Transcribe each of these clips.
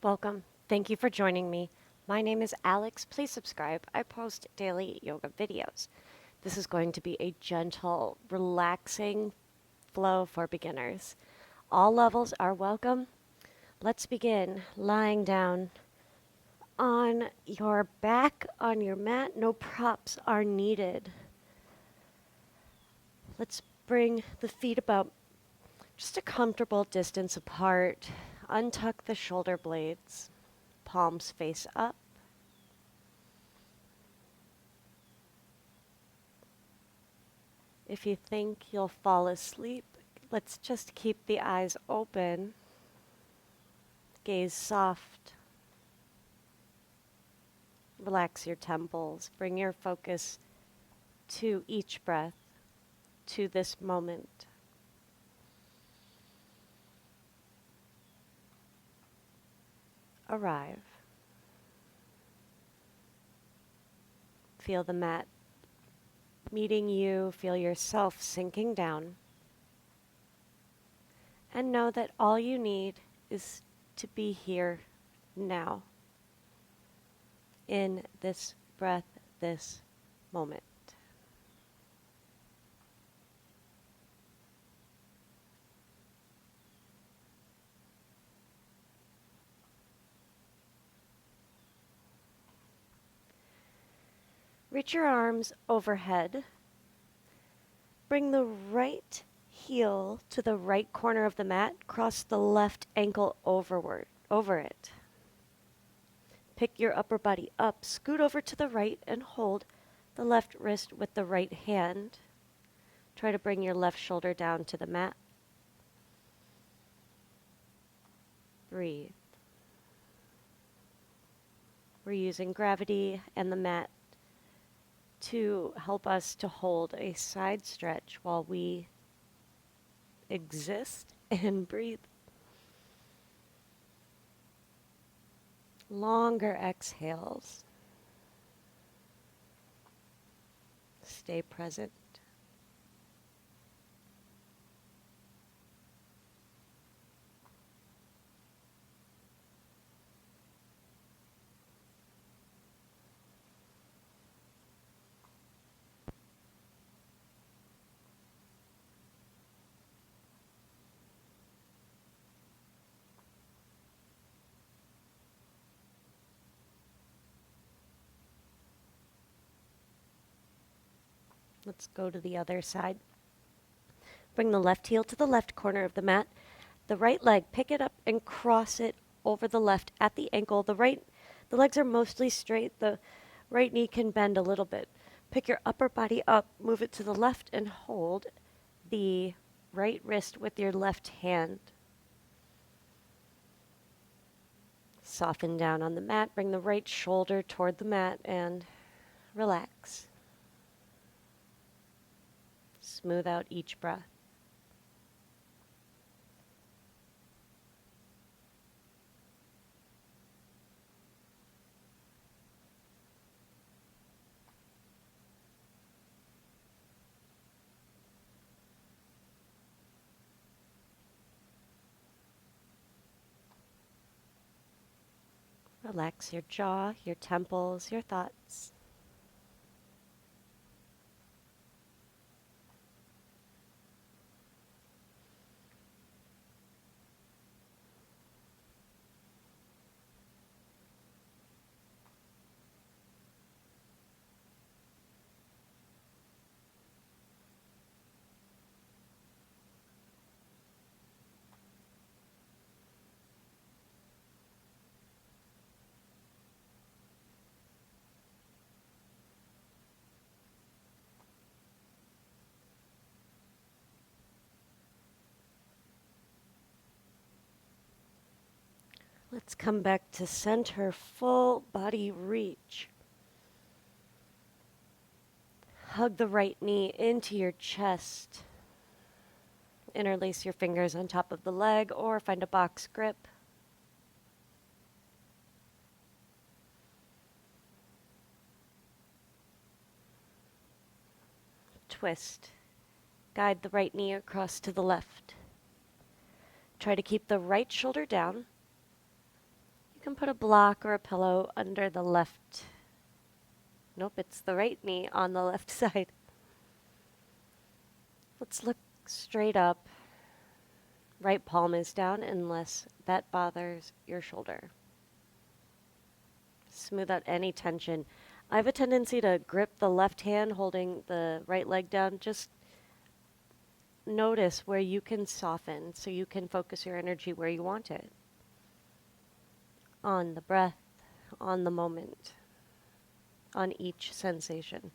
Welcome. Thank you for joining me. My name is Alex. Please subscribe. I post daily yoga videos. This is going to be a gentle, relaxing flow for beginners. All levels are welcome. Let's begin lying down on your back on your mat. No props are needed. Let's bring the feet about just a comfortable distance apart. Untuck the shoulder blades. Palms face up. If you think you'll fall asleep, let's just keep the eyes open. Gaze soft. Relax your temples. Bring your focus to each breath, to this moment. Arrive. Feel the mat meeting you. Feel yourself sinking down. And know that all you need is to be here now, in this breath, this moment. Reach your arms overhead. Bring the right heel to the right corner of the mat. Cross the left ankle over it. Pick your upper body up. Scoot over to the right and hold the left wrist with the right hand. Try to bring your left shoulder down to the mat. Breathe. We're using gravity and the mat to help us to hold a side stretch while we exist and breathe. Longer exhales. Stay present. Let's go to the other side. Bring the left heel to the left corner of the mat. The right leg, pick it up and cross it over the left at the ankle. The legs are mostly straight. The right knee can bend a little bit. Pick your upper body up, move it to the left, and hold the right wrist with your left hand. Soften down on the mat. Bring the right shoulder toward the mat and relax. Smooth out each breath. Relax your jaw, your temples, your thoughts. Let's come back to center, full body reach. Hug the right knee into your chest. Interlace your fingers on top of the leg or find a box grip. Twist. Guide the right knee across to the left. Try to keep the right shoulder down. You can put a block or a pillow under the left. Nope, it's the right knee on the left side. Let's look straight up. Right palm is down unless that bothers your shoulder. Smooth out any tension. I have a tendency to grip the left hand holding the right leg down. Just notice where you can soften so you can focus your energy where you want it. On the breath, on the moment, on each sensation.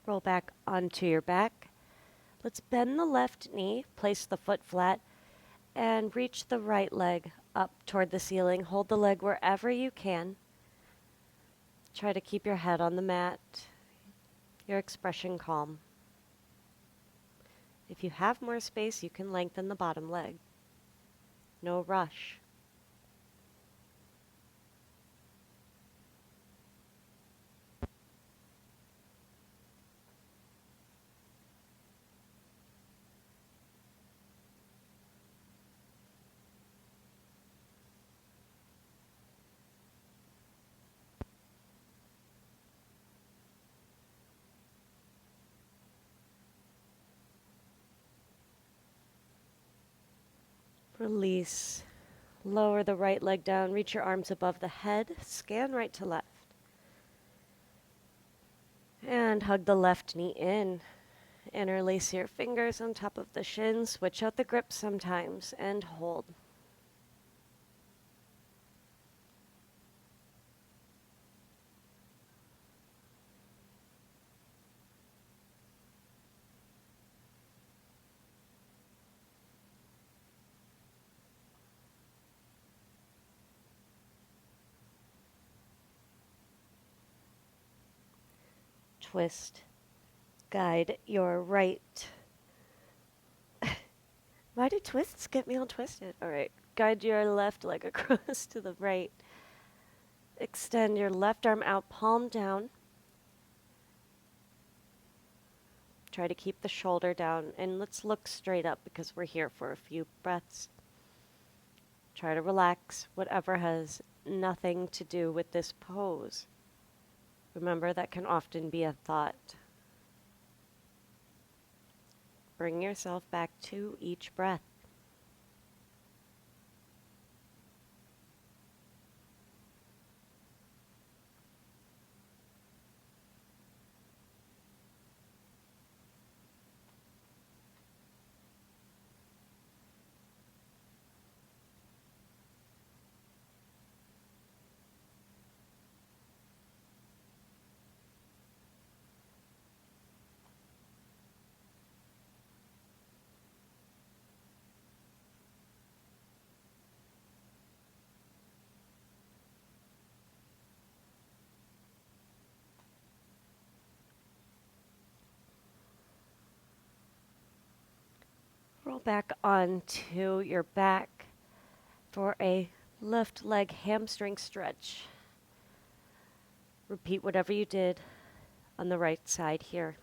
Roll back onto your back. Let's bend the left knee, place the foot flat, and reach the right leg up toward the ceiling. Hold the leg wherever you can. Try to keep your head on the mat, your expression calm. If you have more space, you can lengthen the bottom leg. No rush. Release. Lower the right leg down, reach your arms above the head, scan right to left. And hug the left knee in. Interlace your fingers on top of the shins, switch out the grip sometimes, and hold. Twist. Guide your right. Why do twists get me all twisted? All right. Guide your left leg across to the right. Extend your left arm out, palm down. Try to keep the shoulder down, and let's look straight up because we're here for a few breaths. Try to relax whatever has nothing to do with this pose. Remember, that can often be a thought. Bring yourself back to each breath. Roll back onto your back for a left leg hamstring stretch. Repeat whatever you did on the right side here.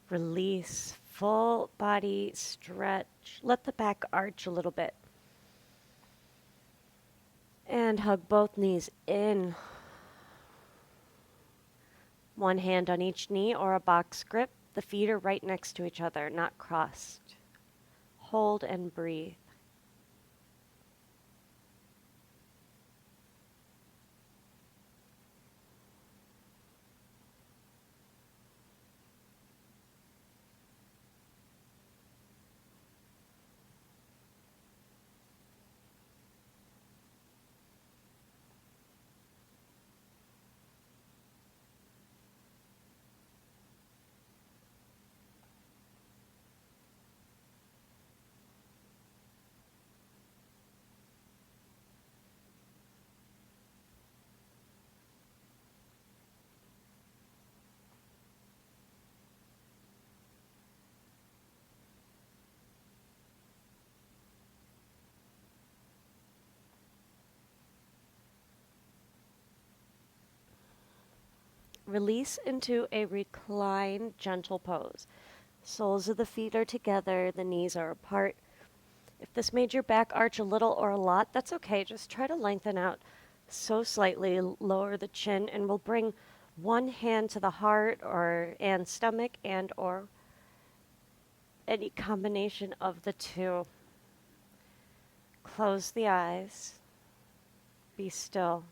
Release, full body stretch. Let the back arch a little bit. And hug both knees in. One hand on each knee or a box grip. The feet are right next to each other, not crossed. hold and breathe. Release into a reclined, gentle pose. Soles of the feet are together, the knees are apart. If this made your back arch a little or a lot, that's okay. Just try to lengthen out so slightly, lower the chin, and we'll bring one hand to the heart or and stomach and or any combination of the two. Close the eyes. Be still.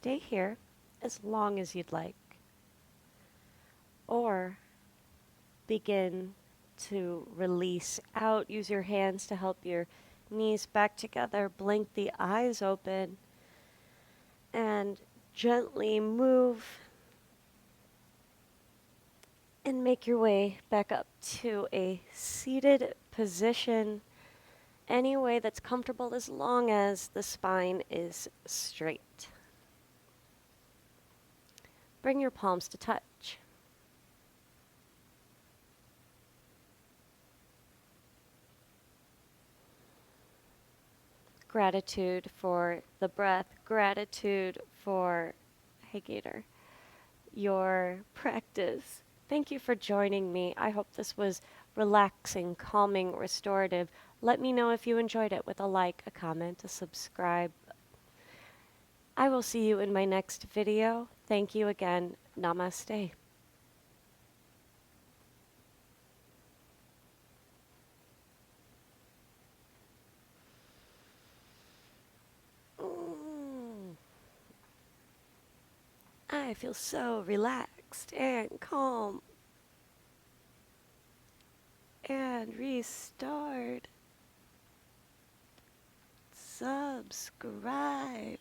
Stay here as long as you'd like. Or begin to release out. Use your hands to help your knees back together. Blink the eyes open and gently move and make your way back up to a seated position, any way that's comfortable as long as the spine is straight. Bring your palms to touch. Gratitude for the breath, gratitude for, hey Gator, your practice. Thank you for joining me. I hope this was relaxing, calming, restorative. Let me know if you enjoyed it with a like, a comment, a subscribe. I will see you in my next video. Thank you again. Namaste. I feel so relaxed and calm and restored. Subscribe.